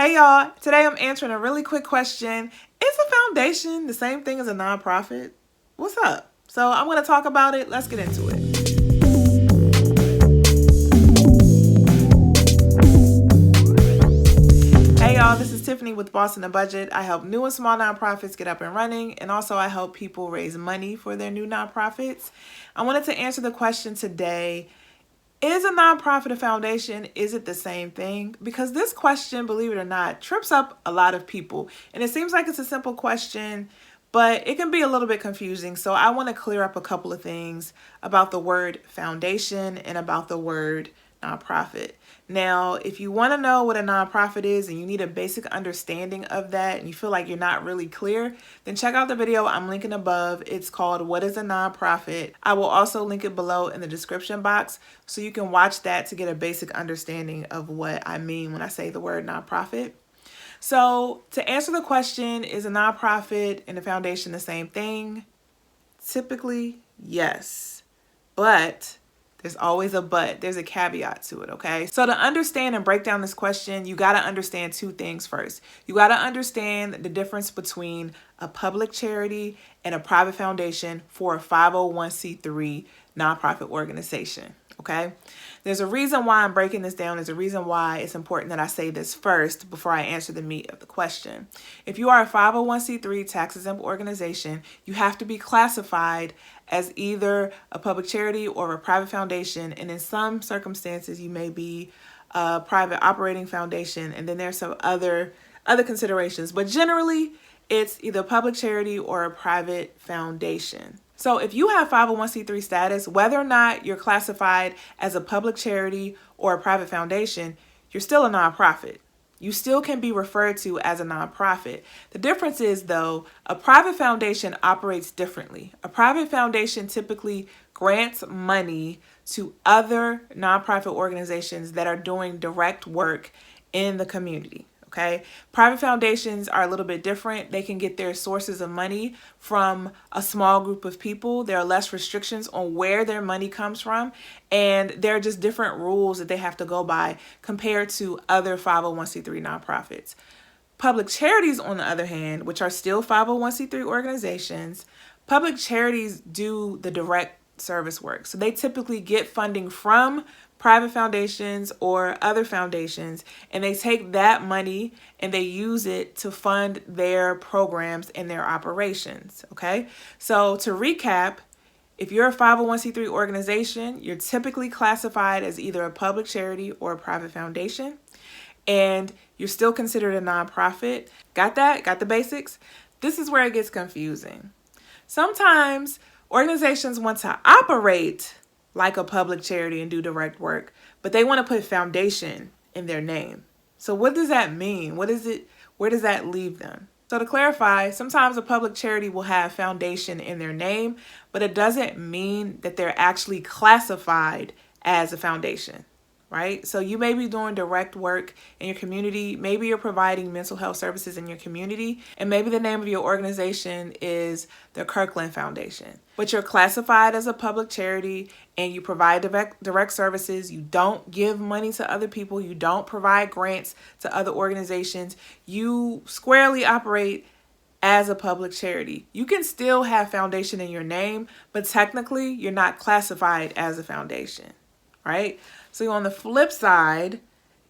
Hey y'all, today I'm answering a really quick question. Is a foundation the same thing as a nonprofit? What's up? So I'm going to talk about it. Let's get into it. Hey y'all, this is Tiffany with Boss in the Budget. I help new and small nonprofits get up and running, and also I help people raise money for their new nonprofits. I wanted to answer the question today. Is a nonprofit a foundation? Is it the same thing? Because this question, believe it or not, trips up a lot of people. And it seems like it's a simple question, but it can be a little bit confusing. So I want to clear up a couple of things about the word foundation and about the word nonprofit. Now, if you want to know what a nonprofit is and you need a basic understanding of that and you feel like you're not really clear, then check out the video I'm linking above. It's called What is a Nonprofit? I will also link it below in the description box so you can watch that to get a basic understanding of what I mean when I say the word nonprofit. So to answer the question, is a nonprofit and a foundation the same thing? Typically, yes. But there's always a but. There's a caveat to it, okay? So to understand and break down this question, you got to understand two things first. You got to understand the difference between a public charity and a private foundation for a 501c3 nonprofit organization, okay? There's a reason why I'm breaking this down. There's a reason why it's important that I say this first before I answer the meat of the question. If you are a 501c3 tax-exempt organization, you have to be classified as either a public charity or a private foundation, and in some circumstances, you may be a private operating foundation, and then there's some other considerations. But generally, it's either a public charity or a private foundation. So if you have 501c3 status, whether or not you're classified as a public charity or a private foundation, you're still a nonprofit. You still can be referred to as a nonprofit. The difference is, though, a private foundation operates differently. A private foundation typically grants money to other nonprofit organizations that are doing direct work in the community. Okay, private foundations are a little bit different. They can get their sources of money from a small group of people. There are less restrictions on where their money comes from, and there are just different rules that they have to go by compared to other 501c3 nonprofits. Public charities, on the other hand, which are still 501c3 organizations, public charities do the direct service work. So they typically get funding from private foundations or other foundations, and they take that money and they use it to fund their programs and their operations. Okay, so to recap, if you're a 501c3 organization, you're typically classified as either a public charity or a private foundation, and you're still considered a nonprofit. Got that? Got the basics? This is where it gets confusing. Sometimes organizations want to operate like a public charity and do direct work, but they want to put foundation in their name. So what does that mean? What is it? Where does that leave them? So to clarify, sometimes a public charity will have foundation in their name, but it doesn't mean that they're actually classified as a foundation, right? So you may be doing direct work in your community. Maybe you're providing mental health services in your community, and maybe the name of your organization is the Kirkland Foundation. But you're classified as a public charity and you provide direct services. You don't give money to other people. You don't provide grants to other organizations. You squarely operate as a public charity. You can still have foundation in your name, but technically you're not classified as a foundation, right? So on the flip side,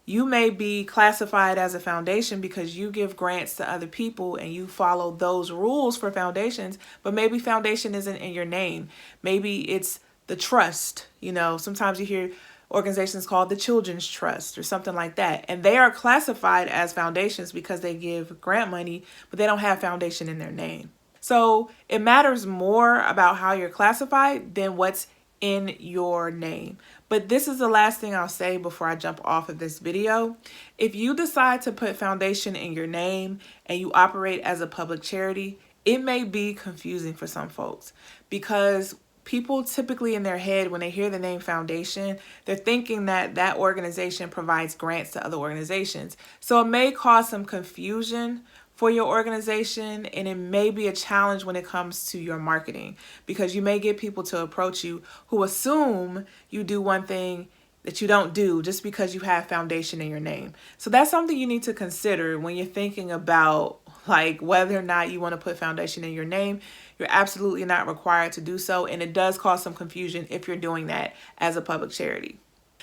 you may be classified as a foundation because you give grants to other people and you follow those rules for foundations, but maybe foundation isn't in your name. Maybe it's the trust. You know, sometimes you hear organizations called the Children's Trust or something like that, and they are classified as foundations because they give grant money, but they don't have foundation in their name. So it matters more about how you're classified than what's in your name. But this is the last thing I'll say before I jump off of this video. If you decide to put foundation in your name and you operate as a public charity, it may be confusing for some folks because people typically in their head, when they hear the name foundation, they're thinking that that organization provides grants to other organizations. So it may cause some confusion for your organization, and it may be a challenge when it comes to your marketing because you may get people to approach you who assume you do one thing that you don't do just because you have foundation in your name. So that's something you need to consider when you're thinking about like whether or not you want to put foundation in your name. You're absolutely not required to do so, and it does cause some confusion if you're doing that as a public charity.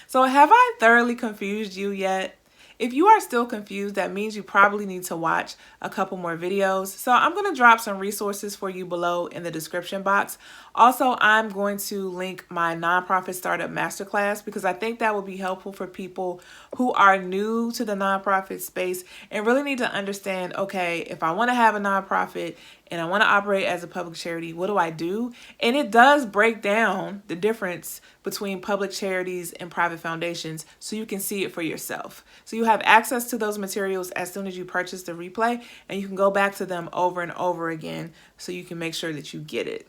So have I thoroughly confused you yet? If you are still confused, that means you probably need to watch a couple more videos. So I'm going to drop some resources for you below in the description box. Also, I'm going to link my nonprofit startup masterclass because I think that will be helpful for people who are new to the nonprofit space and really need to understand, okay, if I want to have a nonprofit and I want to operate as a public charity, what do I do? And it does break down the difference between public charities and private foundations so you can see it for yourself. So you have access to those materials as soon as you purchase the replay, and you can go back to them over and over again so you can make sure that you get it.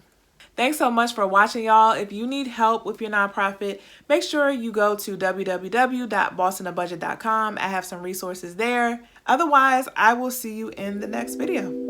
Thanks so much for watching, y'all. If you need help with your nonprofit, make sure you go to www.bossonabudget.com. I have some resources there. Otherwise, I will see you in the next video.